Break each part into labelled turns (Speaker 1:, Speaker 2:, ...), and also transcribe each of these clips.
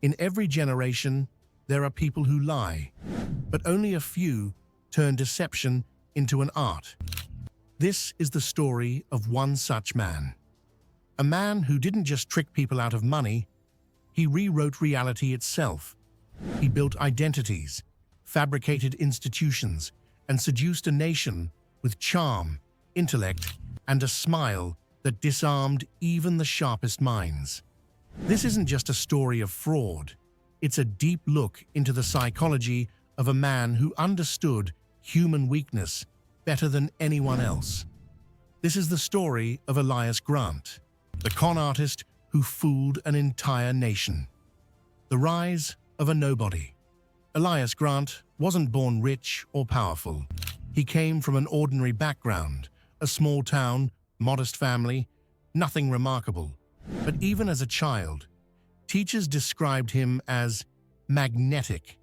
Speaker 1: In every generation, there are people who lie, but only a few turn deception into an art. This is the story of one such man. A man who didn't just trick people out of money, he rewrote reality itself. He built identities, fabricated institutions, and seduced a nation with charm, intellect, and a smile that disarmed even the sharpest minds. This isn't just a story of fraud. It's a deep look into the psychology of a man who understood human weakness better than anyone else. This is the story of Elias Grant, the con artist who fooled an entire nation. The rise of a nobody. Elias Grant wasn't born rich or powerful. He came from an ordinary background, a small town, modest family, nothing remarkable. But even as a child, teachers described him as magnetic.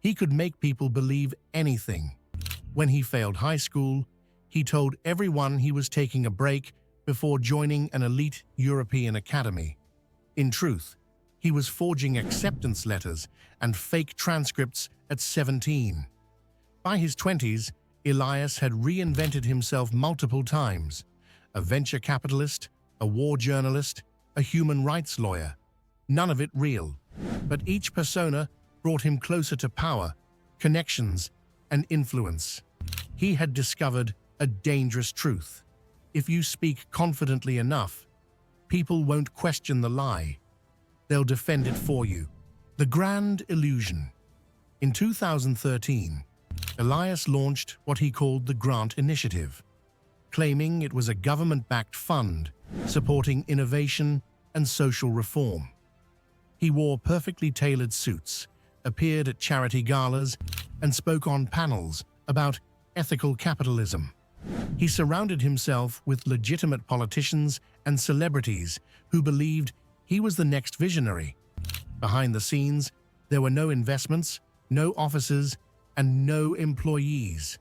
Speaker 1: He could make people believe anything. When he failed high school, he told everyone he was taking a break before joining an elite European academy. In truth, he was forging acceptance letters and fake transcripts at 17. By his 20s, Elias had reinvented himself multiple times. A venture capitalist, a war journalist, a human rights lawyer. None of it real, but each persona brought him closer to power, connections, and influence. He had discovered a dangerous truth. If you speak confidently enough, people won't question the lie. They'll defend it for you. The grand illusion. In 2013, Elias launched what he called the Grant Initiative, claiming it was a government-backed fund supporting innovation and social reform. He wore perfectly tailored suits, appeared at charity galas, and spoke on panels about ethical capitalism. He surrounded himself with legitimate politicians and celebrities who believed he was the next visionary. Behind the scenes, there were no investments, no offices, and no employees.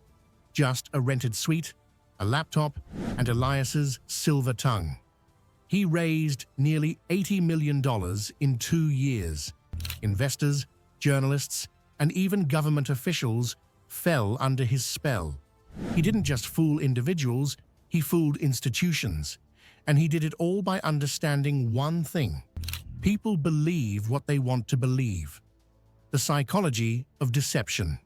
Speaker 1: Just a rented suite, a laptop, and Elias's silver tongue. He raised nearly $80 million in 2 years. Investors, journalists, and even government officials fell under his spell. He didn't just fool individuals, he fooled institutions. And he did it all by understanding one thing. People believe what they want to believe. The psychology of deception.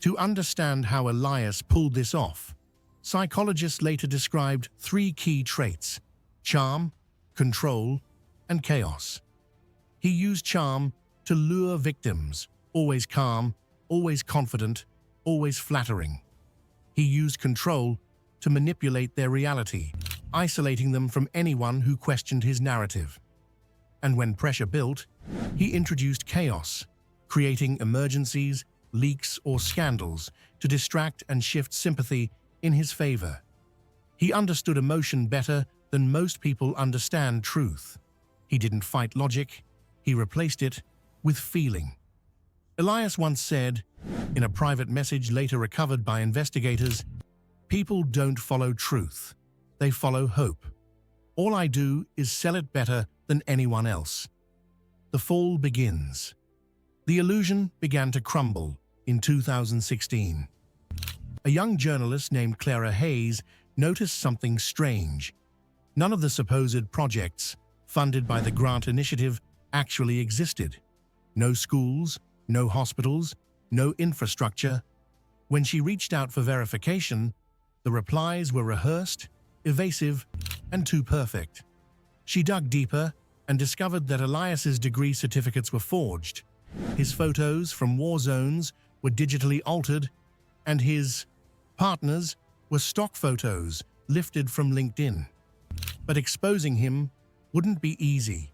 Speaker 1: To understand how Elias pulled this off, psychologists later described 3 key traits: charm, control, and chaos. He used charm to lure victims, always calm, always confident, always flattering. He used control to manipulate their reality, isolating them from anyone who questioned his narrative. And when pressure built, he introduced chaos, creating emergencies, leaks, or scandals to distract and shift sympathy in his favor. He understood emotion better than most people understand truth. He didn't fight logic, he replaced it with feeling. Elias once said, in a private message later recovered by investigators, "People don't follow truth, they follow hope. All I do is sell it better than anyone else." The fall begins. The illusion began to crumble in 2016. A young journalist named Clara Hayes noticed something strange. None of the supposed projects funded by the Grant Initiative actually existed. No schools, no hospitals, no infrastructure. When she reached out for verification, the replies were rehearsed, evasive, and too perfect. She dug deeper and discovered that Elias's degree certificates were forged. His photos from war zones were digitally altered, and his partners were stock photos lifted from LinkedIn. But exposing him wouldn't be easy.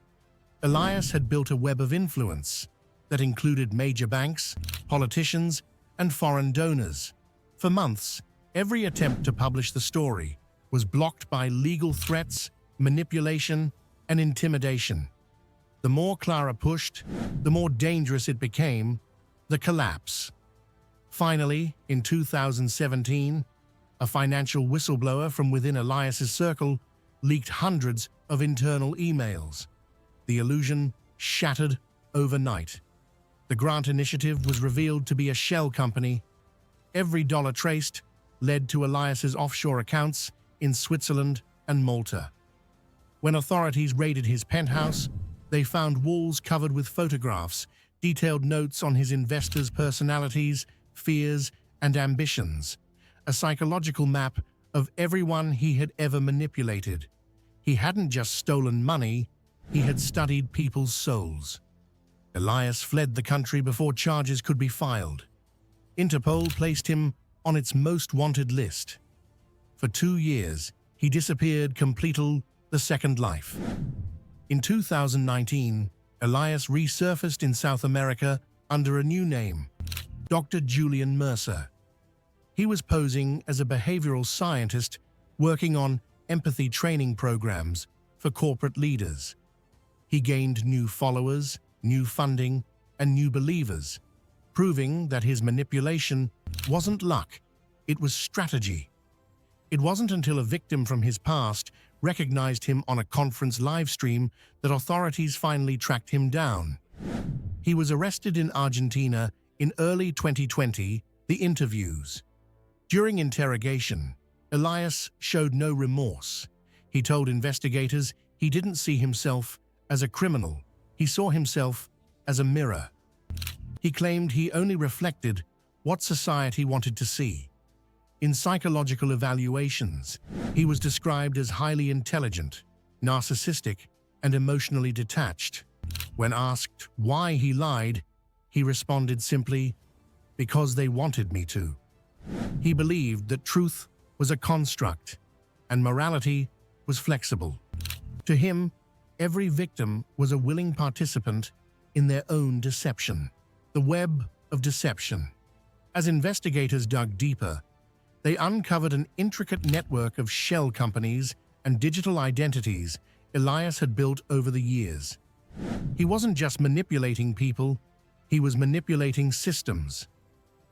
Speaker 1: Elias had built a web of influence that included major banks, politicians, and foreign donors. For months, every attempt to publish the story was blocked by legal threats, manipulation, and intimidation. The more Clara pushed, the more dangerous it became. The collapse. Finally, in 2017, a financial whistleblower from within Elias's circle leaked hundreds of internal emails. The illusion shattered overnight. The Grant Initiative was revealed to be a shell company. Every dollar traced led to Elias's offshore accounts in Switzerland and Malta. When authorities raided his penthouse, they found walls covered with photographs, detailed notes on his investors' personalities, fears, and ambitions, a psychological map of everyone he had ever manipulated. He hadn't just stolen money, he had studied people's souls. Elias fled the country before charges could be filed. Interpol placed him on its most wanted list. For 2 years, he disappeared completely the second life. In 2019, Elias resurfaced in South America under a new name, Dr. Julian Mercer. He was posing as a behavioral scientist working on empathy training programs for corporate leaders. He gained new followers, new funding, and new believers, proving that his manipulation wasn't luck, it was strategy. It wasn't until a victim from his past recognized him on a conference livestream that authorities finally tracked him down. He was arrested in Argentina in early 2020, the interviews. During interrogation, Elias showed no remorse. He told investigators he didn't see himself as a criminal. He saw himself as a mirror. He claimed he only reflected what society wanted to see. In psychological evaluations, he was described as highly intelligent, narcissistic, and emotionally detached. When asked why he lied, he responded simply, "Because they wanted me to." He believed that truth was a construct and morality was flexible. To him, every victim was a willing participant in their own deception. The web of deception. As investigators dug deeper, they uncovered an intricate network of shell companies and digital identities Elias had built over the years. He wasn't just manipulating people, he was manipulating systems.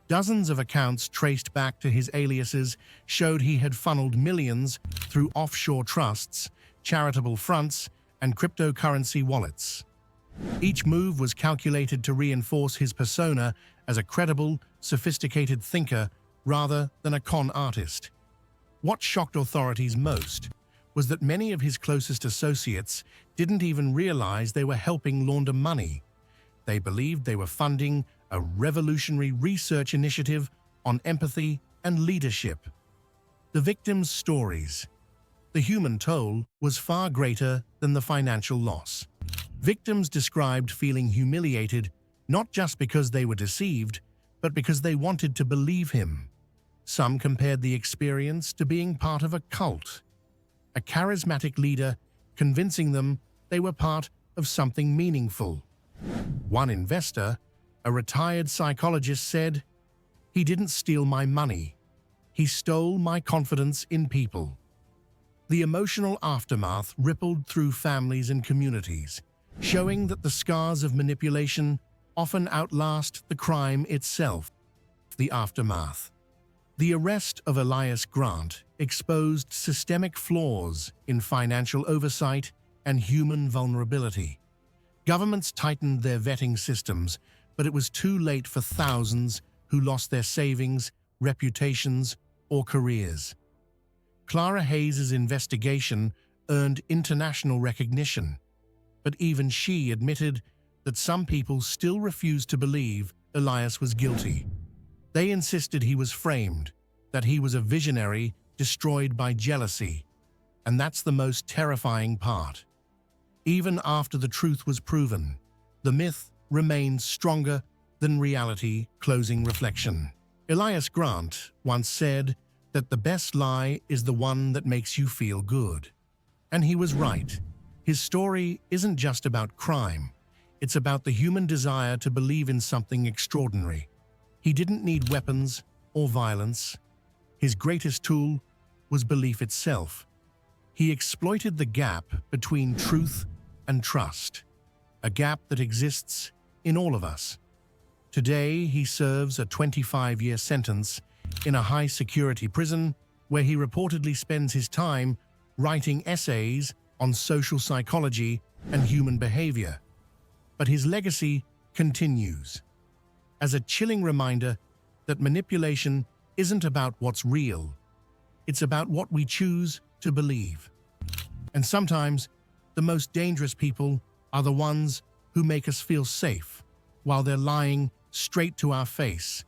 Speaker 1: Dozens of accounts traced back to his aliases showed he had funneled millions through offshore trusts, charitable fronts, and cryptocurrency wallets. Each move was calculated to reinforce his persona as a credible, sophisticated thinker rather than a con artist. What shocked authorities most was that many of his closest associates didn't even realize they were helping launder money. They believed they were funding a revolutionary research initiative on empathy and leadership. The victims' stories. The human toll was far greater than the financial loss. Victims described feeling humiliated not just because they were deceived, but because they wanted to believe him. Some compared the experience to being part of a cult, a charismatic leader convincing them they were part of something meaningful. One investor, a retired psychologist, said, "He didn't steal my money. He stole my confidence in people." The emotional aftermath rippled through families and communities, showing that the scars of manipulation often outlast the crime itself. The aftermath. The arrest of Elias Grant exposed systemic flaws in financial oversight and human vulnerability. Governments tightened their vetting systems, but it was too late for thousands who lost their savings, reputations, or careers. Clara Hayes's investigation earned international recognition, but even she admitted that some people still refused to believe Elias was guilty. They insisted he was framed, that he was a visionary destroyed by jealousy, and that's the most terrifying part. Even after the truth was proven, the myth remained stronger than reality. Closing reflection. Elias Grant once said that the best lie is the one that makes you feel good. And he was right. His story isn't just about crime. It's about the human desire to believe in something extraordinary. He didn't need weapons or violence. His greatest tool was belief itself. He exploited the gap between truth and trust, a gap that exists in all of us. Today, he serves a 25-year sentence in a high-security prison where he reportedly spends his time writing essays on social psychology and human behavior. but his legacy continues as a chilling reminder that manipulation isn't about what's real. It's about what we choose to believe. And sometimes, the most dangerous people are the ones who make us feel safe while they're lying straight to our face.